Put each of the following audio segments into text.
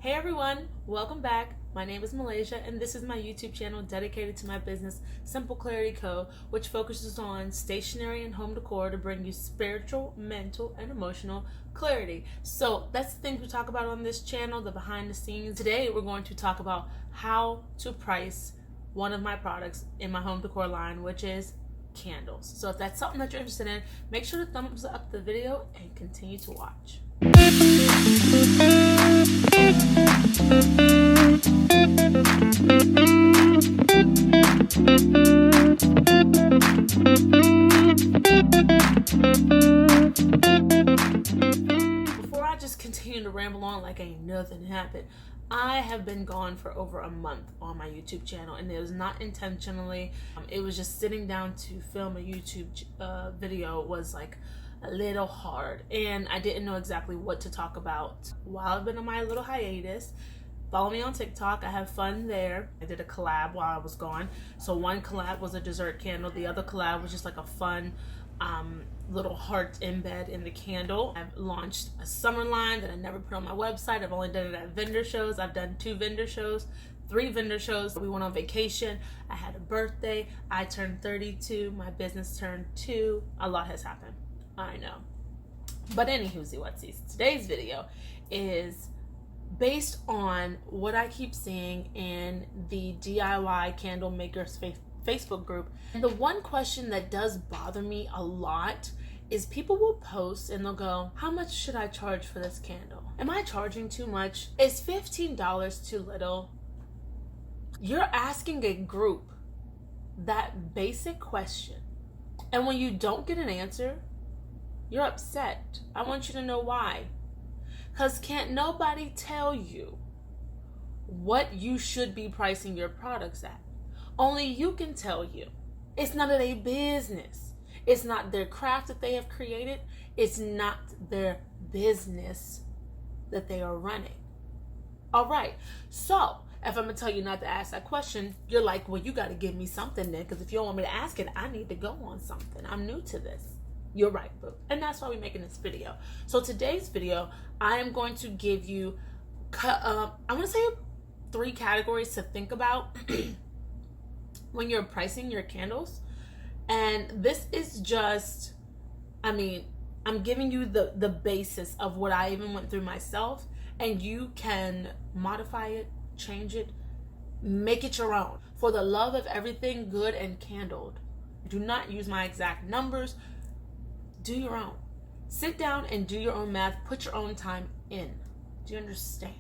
Hey everyone, welcome back. My name is Malaysia and this is my YouTube channel dedicated to my business, Simple Clarity Co., which focuses on stationery and home decor to bring you spiritual, mental, and emotional clarity. So that's the things we talk about on this channel, the behind the scenes. Today we're going to talk about how to price one of my products in my home decor line, which is candles. So if that's something that you're interested in, make sure to thumbs up the video and continue to watch. Before I just continue to ramble on like ain't nothing happened, I have been gone for over a month on my YouTube channel, and it was not intentionally. It was just sitting down to film a YouTube video was like a little hard, and I didn't know exactly what to talk about while I've been on my little hiatus. Follow me on TikTok. I have fun there. I did a collab while I was gone. So one collab was a dessert candle. The other collab was just like a fun little heart embed in the candle. I've launched a summer line that I never put on my website. I've only done it at vendor shows. I've done 2 vendor shows, 3 vendor shows. We went on vacation. I had a birthday. I turned 32. My business turned 2. A lot has happened. I know. But anywhoosy whatsies, today's video is based on what I keep seeing in the DIY candle makers Facebook group. And the one question that does bother me a lot is people will post and they'll go, how much should I charge for this candle? Am I charging too much? Is $15 too little? You're asking a group that basic question, and when you don't get an answer, you're upset. I want you to know why. Because can't nobody tell you what you should be pricing your products at. Only you can tell you. It's none of their business. It's not their craft that they have created. It's not their business that they are running. All right. So if I'm going to tell you not to ask that question, you're like, well, you got to give me something then. Because if you don't want me to ask it, I need to go on something. I'm new to this. You're right, boo. And that's why we're making this video. So today's video, I am going to give you, I want to say 3 categories to think about when you're pricing your candles. And this is just, I'm giving you the basis of what I even went through myself. And you can modify it, change it, make it your own. For the love of everything good and candled, do not use my exact numbers. Do your own. Sit down and do your own math. Put your own time in. Do you understand?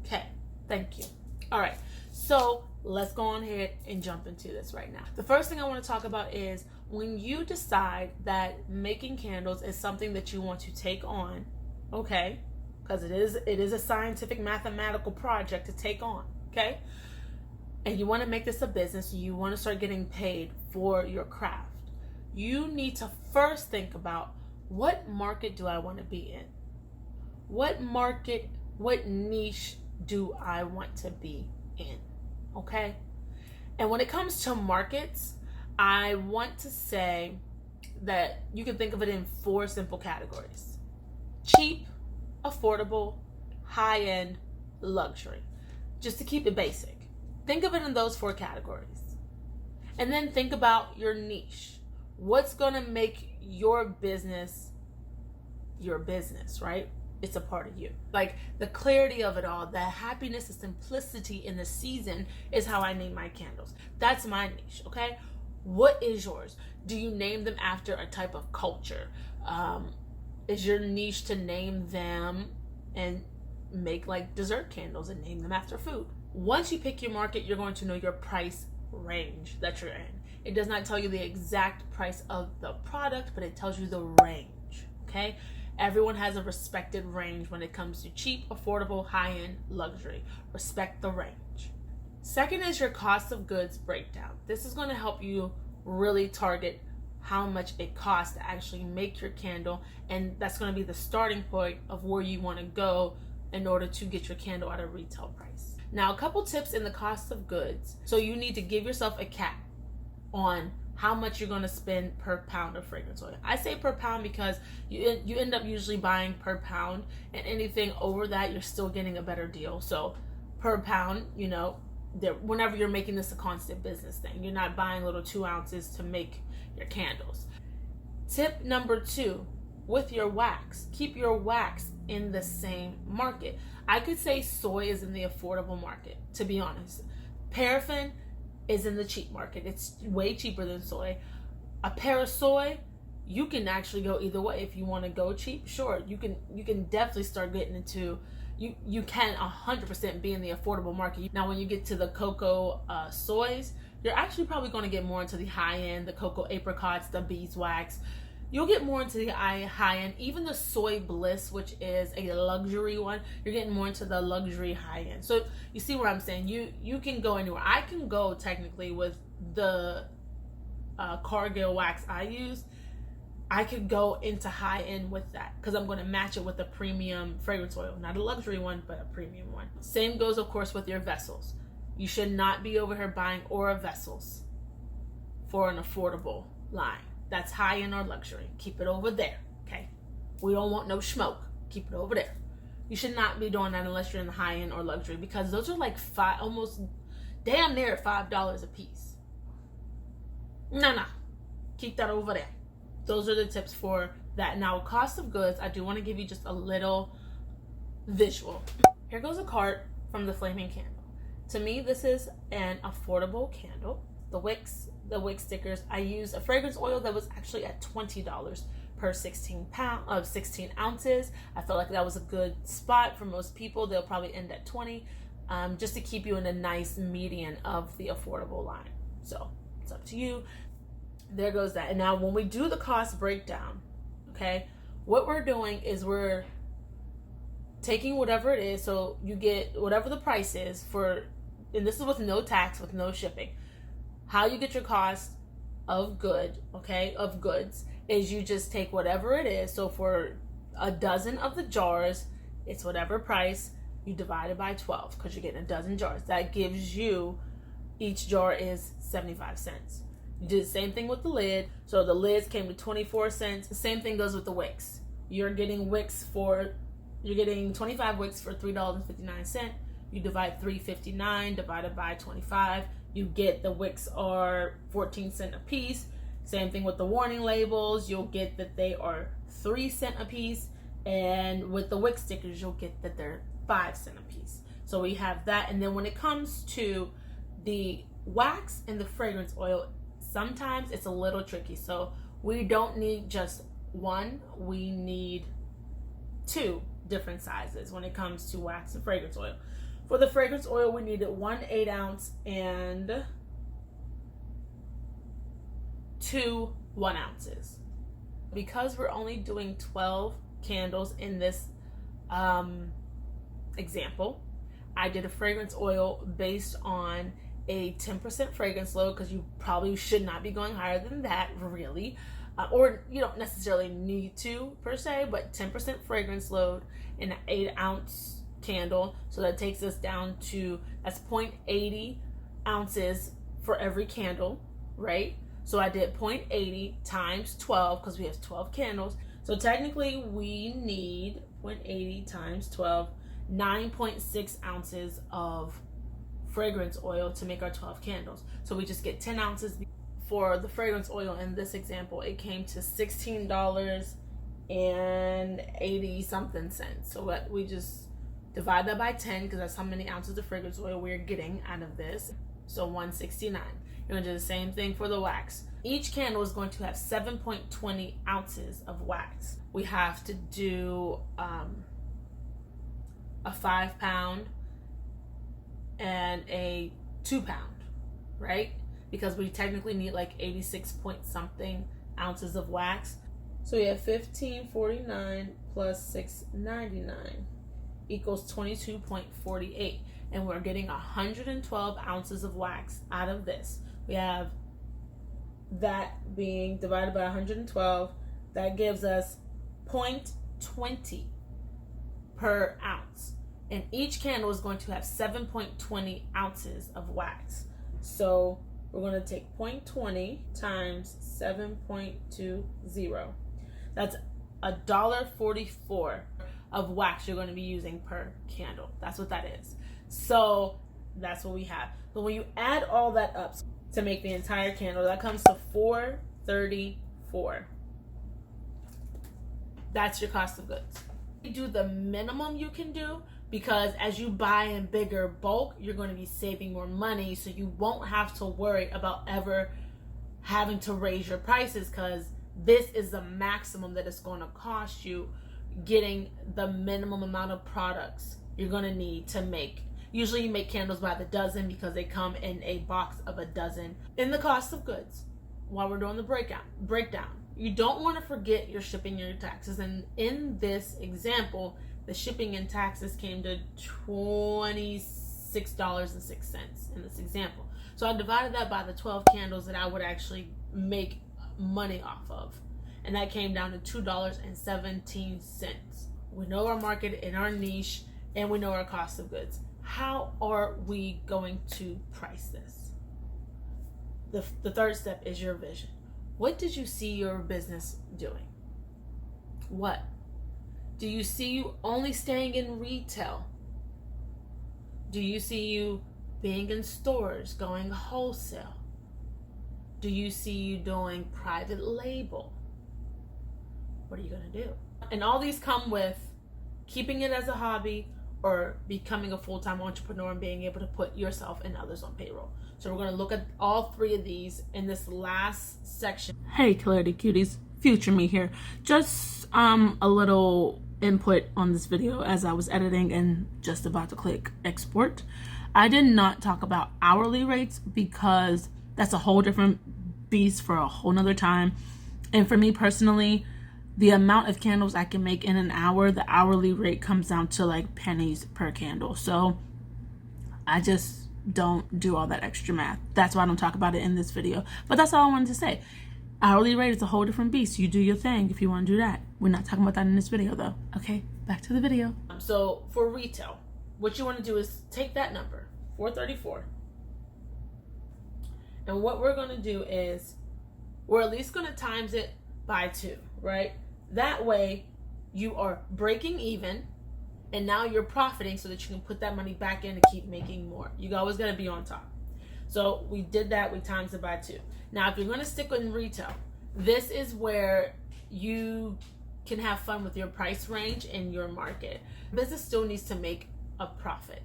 Okay, thank you. All right, so let's go on ahead and jump into this right now. The first thing I want to talk about is when you decide that making candles is something that you want to take on, okay? Because it is a scientific mathematical project to take on, okay? And you want to make this a business. You want to start getting paid for your craft. You need to first think about, what market do I want to be in? What market, what niche do I want to be in? Okay? And when it comes to markets, I want to say that you can think of it in 4 simple categories: cheap, affordable, high-end, luxury. Just to keep it basic. Think of it in those 4 categories. And then think about your niche. What's going to make your business, right? It's a part of you. Like the clarity of it all, the happiness, the simplicity in the season is how I name my candles. That's my niche, okay? What is yours? Do you name them after a type of culture? Is your niche to name them and make like dessert candles and name them after food? Once you pick your market, you're going to know your price range that you're in. It does not tell you the exact price of the product, but it tells you the range, okay? Everyone has a respected range when it comes to cheap, affordable, high-end, luxury. Respect the range. Second is your cost of goods breakdown. This is going to help you really target how much it costs to actually make your candle, and that's going to be the starting point of where you want to go in order to get your candle at a retail price. Now, a couple tips in the cost of goods. So you need to give yourself a cap on how much you're going to spend per pound of fragrance oil. I say per pound because you end up usually buying per pound, and anything over that you're still getting a better deal. So per pound, you know, whenever you're making this a constant business thing, you're not buying little 2 ounces to make your candles. Tip number 2, with your wax, keep your wax in the same market. I could say soy is in the affordable market, to be honest. Paraffin is in the cheap market. It's way cheaper than soy. A pair of soy, you can actually go either way. If you want to go cheap, sure, you can definitely start getting into, you can 100% be in the affordable market. Now when you get to the cocoa soys, you're actually probably going to get more into the high end, the cocoa apricots, the beeswax. You'll get more into the high end. Even the soy bliss, which is a luxury one, you're getting more into the luxury high end. So you see what I'm saying? You can go anywhere. I can go technically with the Cargill wax I use. I could go into high end with that because I'm going to match it with a premium fragrance oil. Not a luxury one, but a premium one. Same goes, of course, with your vessels. You should not be over here buying Aura vessels for an affordable line. That's high end or luxury. Keep it over there, okay? We don't want no smoke. Keep it over there. You should not be doing that unless you're in the high end or luxury, because those are like almost damn near $5 a piece. No. Keep that over there. Those are the tips for that. Now, cost of goods, I do want to give you just a little visual. Here goes a card from the Flaming Candle. To me, this is an affordable candle. The wick stickers, I used a fragrance oil that was actually at $20 per 16 ounces. I felt like that was a good spot for most people. They'll probably end at 20, just to keep you in a nice median of the affordable line. So it's up to you. There goes that. And now when we do the cost breakdown, okay, what we're doing is we're taking whatever it is. So you get whatever the price is for, and this is with no tax, with no shipping. How you get your cost of goods is you just take whatever it is. So for a dozen of the jars, it's whatever price. You divide it by 12 because you're getting a dozen jars. That gives you, each jar is 75 cents. You do the same thing with the lid. So the lids came to 24 cents. The same thing goes with the wicks. You're getting 25 wicks for $3.59. You divide $3.59 divided by 25. You get the wicks are 14 cents a piece. Same thing with the warning labels. You'll get that they are 3 cents a piece. And with the wick stickers, you'll get that they're 5 cents a piece. So we have that. And then when it comes to the wax and the fragrance oil, sometimes it's a little tricky. So we don't need just one. We need 2 different sizes when it comes to wax and fragrance oil. For the fragrance oil, we needed 1 8-ounce and 2 1-ounces. Because we're only doing 12 candles in this example, I did a fragrance oil based on a 10% fragrance load, because you probably should not be going higher than that, really. Or you don't necessarily need to per se, but 10% fragrance load in an 8-ounce candle. So that takes us down to, that's 0.80 ounces for every candle, right? So I did 0.80 times 12 because we have 12 candles. So technically we need 0.80 times 12, 9.6 ounces of fragrance oil to make our 12 candles. So we just get 10 ounces. For the fragrance oil in this example, it came to $16.80 something cents. So what we just divide that by 10 because that's how many ounces of fragrance oil we're getting out of this. So 169. You're going to do the same thing for the wax. Each candle is going to have 7.20 ounces of wax. We have to do a 5-pound and a 2-pound, right? Because we technically need like 86 point something ounces of wax. So we have 1549 plus 699 equals 22.48. And we're getting 112 ounces of wax out of this. We have that being divided by 112. That gives us 0.20 per ounce. And each candle is going to have 7.20 ounces of wax. So we're going to take 0.20 times 7.20. That's $1.44 of wax you're going to be using per candle. That's what that is. So that's what we have. So when you add all that up to make the entire candle, that comes to $4.34. That's your cost of goods. You do the minimum you can do, because as you buy in bigger bulk, you're going to be saving more money, so you won't have to worry about ever having to raise your prices, because this is the maximum that it's going to cost you getting the minimum amount of products you're going to need to make. Usually you make candles by the dozen because they come in a box of a dozen. In the cost of goods, while we're doing the breakdown, you don't want to forget your shipping and your taxes. And in this example, the shipping and taxes came to $26.06 in this example. So I divided that by the 12 candles that I would actually make money off of. And that came down to $2.17. We know our market and our niche, and we know our cost of goods. How are we going to price this? The third step is your vision. What did you see your business doing? What? Do you see you only staying in retail? Do you see you being in stores, going wholesale? Do you see you doing private label? What are you going to do? And all these come with keeping it as a hobby or becoming a full-time entrepreneur and being able to put yourself and others on payroll. So we're going to look at all three of these in this last section. Hey, Clarity Cuties, future me here. Just a little input on this video as I was editing and just about to click export. I did not talk about hourly rates because that's a whole different beast for a whole nother time. And for me personally, the amount of candles I can make in an hour, the hourly rate comes down to like pennies per candle. So I just don't do all that extra math. That's why I don't talk about it in this video. But that's all I wanted to say. Hourly rate is a whole different beast. You do your thing if you want to do that. We're not talking about that in this video though. Okay, back to the video. So for retail, what you want to do is take that number, 434. And what we're going to do is we're at least going to times it by 2, right? That way you are breaking even, and now you're profiting so that you can put that money back in to keep making more. You always got to be on top. So we did that, we times it by 2. Now, if you're going to stick in retail, this is where you can have fun with your price range and your market. Business still needs to make a profit.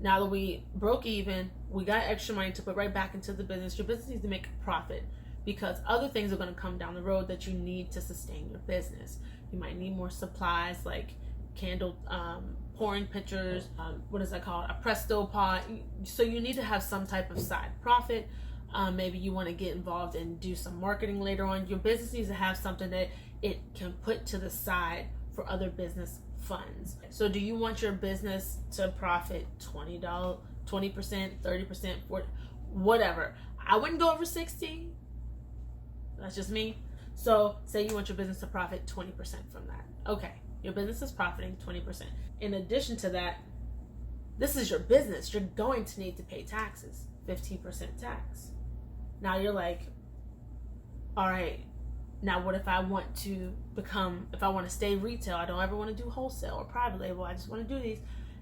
Now that we broke even, we got extra money to put right back into the business. Your business needs to make a profit, because other things are going to come down the road that you need to sustain your business. You might need more supplies like candle pouring pitchers, what is that called? A Presto pot. So you need to have some type of side profit. Maybe you want to get involved and do some marketing later on. Your business needs to have something that it can put to the side for other business funds. So do you want your business to profit $20, 20%, 30%, 40%, whatever? I wouldn't go over 60. That's just me. So say you want your business to profit 20% from that. Okay, your business is profiting 20%. In addition to that, this is your business. You're going to need to pay taxes, 15% tax. Now you're like, all right, now what if I want to stay retail? I don't ever want to do wholesale or private label. I just want to do these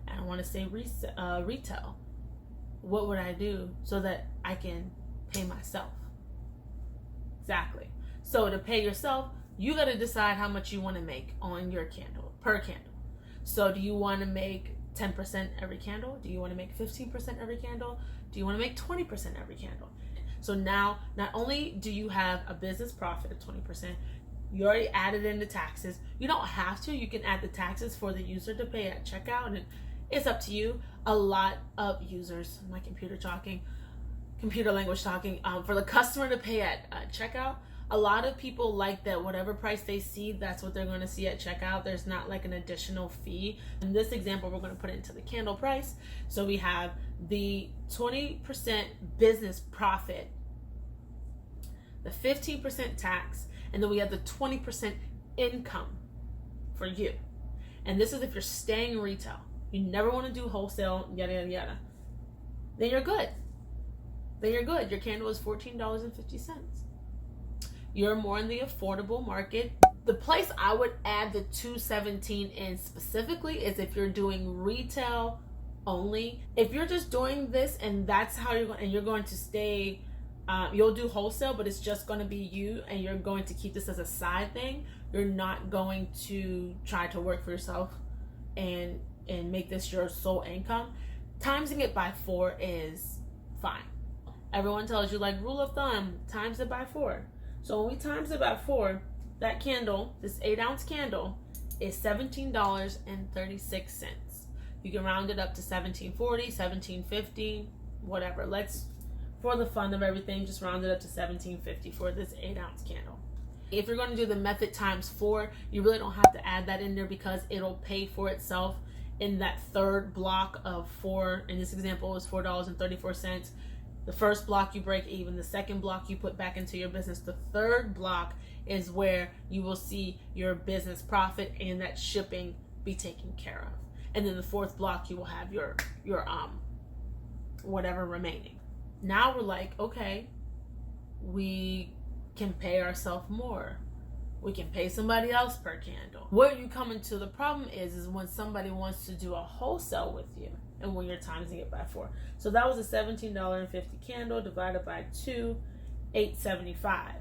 and I want to stay retail. What would I do so that I can pay myself? Exactly. So to pay yourself, you got to decide how much you want to make on your candle, per candle. So do you want to make 10% every candle? Do you want to make 15% every candle? Do you want to make 20% every candle? So now, not only do you have a business profit of 20%, you already added in the taxes. You don't have to. You can add the taxes for the user to pay at checkout, and it's up to you. A lot of users, my computer language talking, for the customer to pay at checkout. A lot of people like that whatever price they see, that's what they're going to see at checkout. There's not like an additional fee. In this example, we're going to put it into the candle price. So we have the 20% business profit, the 15% tax, and then we have the 20% income for you. And this is if you're staying retail. You never want to do wholesale, yada, yada, yada. Then you're good. then you're good. Your candle is $14.50. You're more in the affordable market. The place I would add the $2.17 in specifically is if you're doing retail only. If you're just doing this and that's how you're going, and you're going to stay, you'll do wholesale, but it's just going to be you, and you're going to keep this as a side thing. You're not going to try to work for yourself and make this your sole income. Timesing it by 4 is fine. Everyone tells you, like, rule of thumb, times it by 4. So when we times it by 4, that candle, this 8-ounce candle, is $17.36. You can round it up to $17.40, $17.50, whatever. Let's, for the fun of everything, just round it up to $17.50 for this 8-ounce candle. If you're going to do the method times 4, you really don't have to add that in there because it'll pay for itself in that third block of 4. In this example, it was $4.34. The first block you break even, the second block you put back into your business. The third block is where you will see your business profit and that shipping be taken care of. And then the fourth block you will have your whatever remaining. Now we're like, okay, we can pay ourselves more. We can pay somebody else per candle. Where you come into the problem is when somebody wants to do a wholesale with you and when you're timesing it by 4. So that was a $17.50 candle divided by 2, $8.75.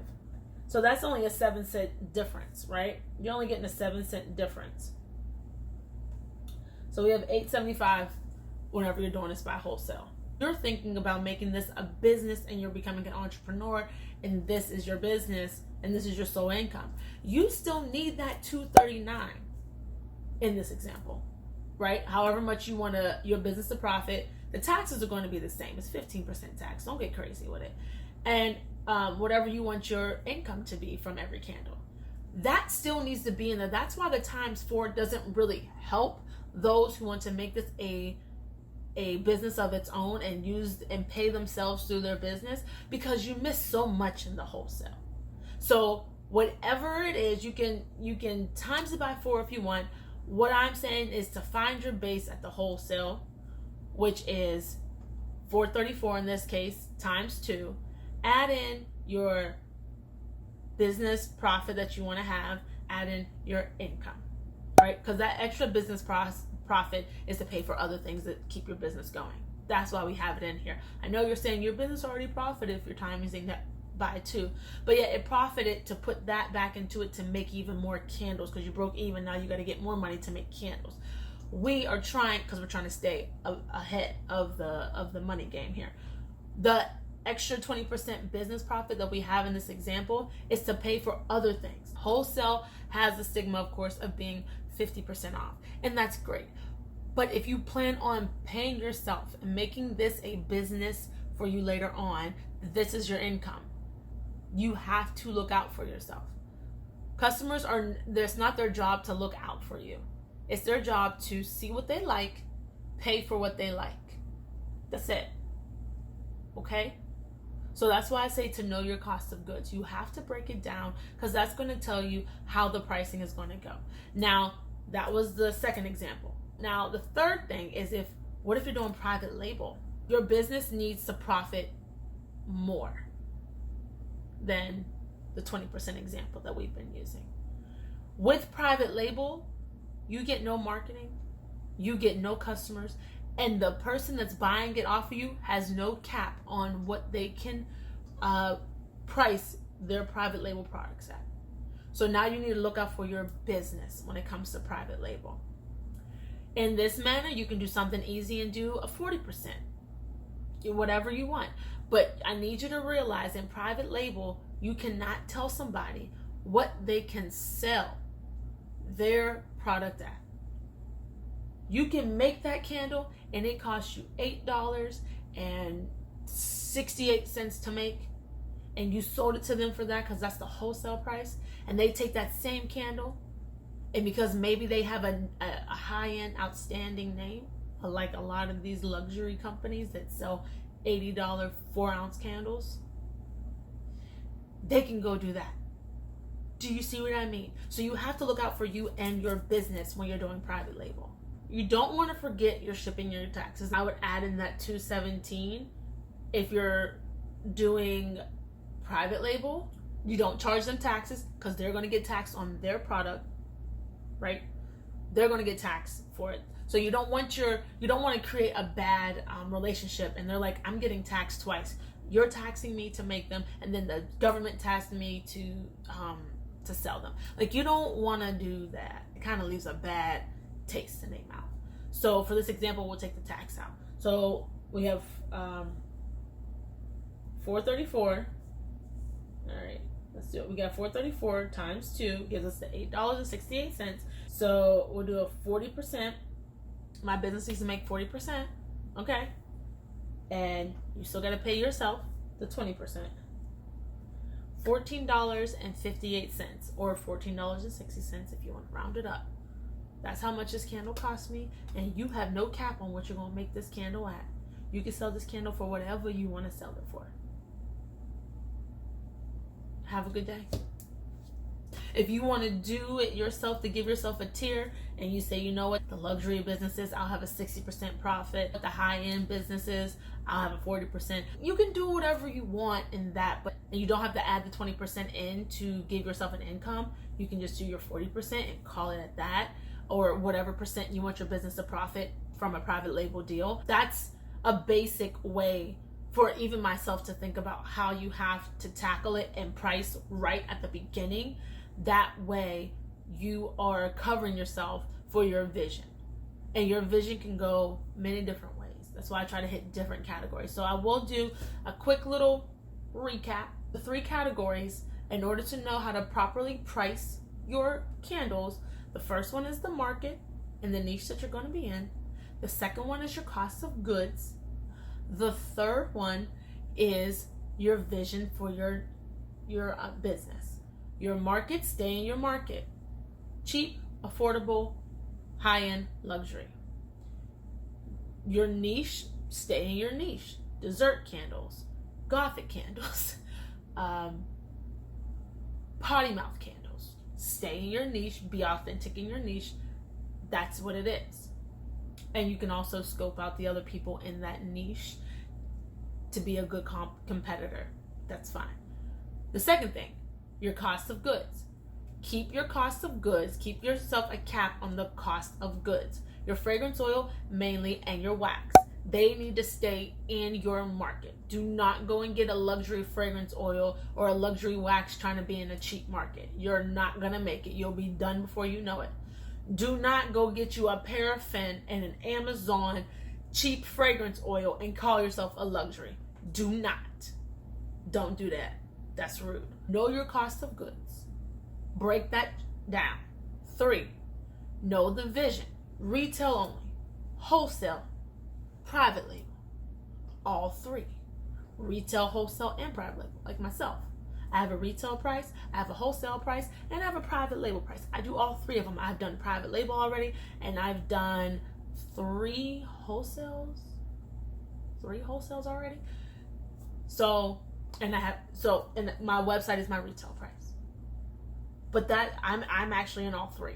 So that's only a 7-cent difference, right? You're only getting a 7-cent difference. So we have $8.75 whenever you're doing this by wholesale. You're thinking about making this a business and you're becoming an entrepreneur and this is your business and this is your sole income. You still need that $2.39 in this example, right? However much you want your business to profit, the taxes are going to be the same. It's 15% tax. Don't get crazy with it. And whatever you want your income to be from every candle, that still needs to be in there. That's why the times 4 doesn't really help those who want to make this a business of its own and use and pay themselves through their business, because you miss so much in the wholesale. So whatever it is, you can times it by 4 if you want. What I'm saying is to find your base at the wholesale, which is $4.34 in this case, times 2. Add in your business profit that you want to have, add in your income, right? Because that extra business profit is to pay for other things that keep your business going. That's why we have it in here. I know you're saying your business already profited if you're timing that by 2, but yeah, it profited to put that back into it to make even more candles, because you broke even. Now you got to get more money to make candles. We are trying, because we're trying to stay ahead of the money game here. The extra 20% business profit that we have in this example is to pay for other things. Wholesale has the stigma, of course, of being 50% off, and that's great. But if you plan on paying yourself and making this a business for you later on, this is your income. You have to look out for yourself. Customers it's not their job to look out for you. It's their job to see what they like, pay for what they like. That's it. Okay? So that's why I say to know your cost of goods. You have to break it down, because that's going to tell you how the pricing is going to go. Now, that was the second example. Now, the third thing is what if you're doing private label? Your business needs to profit more than the 20% example that we've been using. With private label, you get no marketing, you get no customers, and the person that's buying it off of you has no cap on what they can price their private label products at. So now you need to look out for your business when it comes to private label. In this manner, you can do something easy and do a 40%, whatever you want. But I need you to realize in private label, you cannot tell somebody what they can sell their product at. You can make that candle and it costs you $8.68 to make, and you sold it to them for that because that's the wholesale price, and they take that same candle, and because maybe they have a high-end outstanding name, like a lot of these luxury companies that sell $80 4-ounce candles, they can go do that. Do you see what I mean? So you have to look out for you and your business when you're doing private label. You don't want to forget your shipping and your taxes. I would add in that $2.17 if you're doing private label, you don't charge them taxes because they're going to get taxed on their product, right? They're going to get taxed for it. So you don't want to create a bad relationship, and they're like, I'm getting taxed twice. You're taxing me to make them, and then the government taxed me to sell them. Like, you don't want to do that. It kind of leaves a bad taste in their mouth. So for this example, we'll take the tax out. So we have $434. All right, let's do it. We got 434 times 2 gives us the $8.68. So we'll do a 40%. My business needs to make 40%. Okay. And you still got to pay yourself the 20%. $14.58, or $14.60 if you want to round it up. That's how much this candle cost me, and you have no cap on what you're going to make this candle at. You can sell this candle for whatever you want to sell it for. Have a good day. If you want to do it yourself, to give yourself a tier, and you say, you know what, the luxury businesses, I'll have a 60% profit. The high-end businesses, I'll have a 40%. You can do whatever you want in that, but and you don't have to add the 20% in to give yourself an income. You can just do your 40% and call it at that, or whatever percent you want your business to profit from a private label deal. That's a basic way for even myself to think about how you have to tackle it and price right at the beginning. That way you are covering yourself for your vision, and your vision can go many different ways. That's why I try to hit different categories. So I will do a quick little recap. The 3 categories, in order to know how to properly price your candles. The first one is the market and the niche that you're going to be in. The second one is your cost of goods. The third one is your vision for your business. Your market, stay in your market. Cheap, affordable, high-end, luxury. Your niche, stay in your niche. Dessert candles, gothic candles, potty mouth candles. Stay in your niche, be authentic in your niche. That's what it is. And you can also scope out the other people in that niche to be a good competitor. That's fine. The second thing, your cost of goods. Keep your cost of goods. Keep yourself a cap on the cost of goods. Your fragrance oil mainly, and your wax. They need to stay in your market. Do not go and get a luxury fragrance oil or a luxury wax trying to be in a cheap market. You're not going to make it. You'll be done before you know it. Do not go get you a paraffin and an Amazon cheap fragrance oil and call yourself a luxury. Do not. Don't do that. That's rude. Know your cost of goods. Break that down. 3, know the vision. Retail only, wholesale, private label. All 3. Retail, wholesale, and private label, like myself. I have a retail price, I have a wholesale price, and I have a private label price. I do all 3 of them. I've done private label already, and I've done 3 wholesales. 3 wholesales already. And my website is my retail price. But that I'm actually in all 3.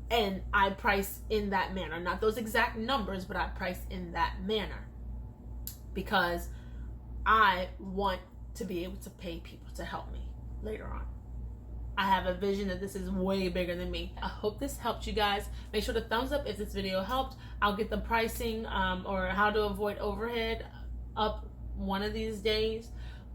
And I price in that manner. Not those exact numbers, but I price in that manner. Because I want to be able to pay people to help me later on. I have a vision that this is way bigger than me. I hope this helped you guys. Make sure to thumbs up if this video helped. I'll get the pricing or how to avoid overhead up one of these days.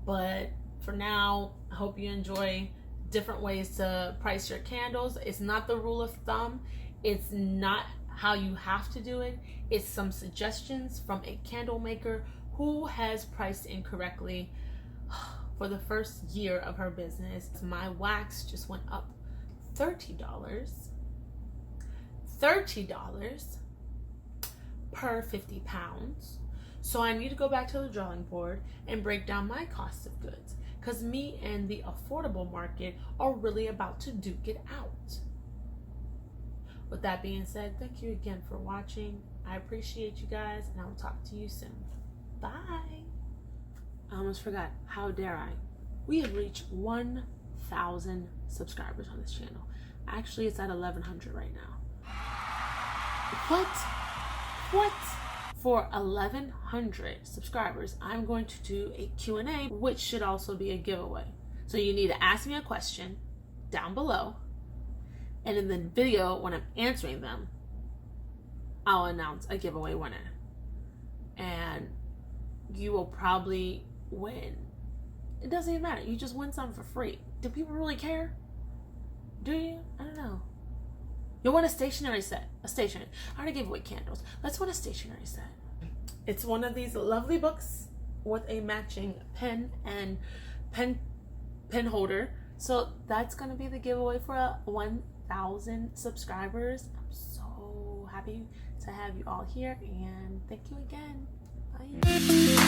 But for now, I hope you enjoy different ways to price your candles. It's not the rule of thumb. It's not how you have to do it. It's some suggestions from a candle maker who has priced incorrectly for the first year of her business. My wax just went up $30 per 50 pounds. So I need to go back to the drawing board and break down my cost of goods, because me and the affordable market are really about to duke it out. With that being said, thank you again for watching. I appreciate you guys, and I will talk to you soon. Bye. I almost forgot. How dare I? We have reached 1,000 subscribers on this channel. Actually, it's at 1,100 right now. What? For 1,100 subscribers, I'm going to do a Q&A, which should also be a giveaway. So you need to ask me a question down below, and in the video, when I'm answering them, I'll announce a giveaway winner. And you will probably win. It doesn't even matter. You just win something for free. Do people really care? Do you? I don't know. You'll win a stationery set. A stationery. I already gave away candles. Let's win a stationery set. It's one of these lovely books with a matching pen and pen holder. So that's going to be the giveaway for 1,000 subscribers. I'm so happy to have you all here, and thank you again. Bye.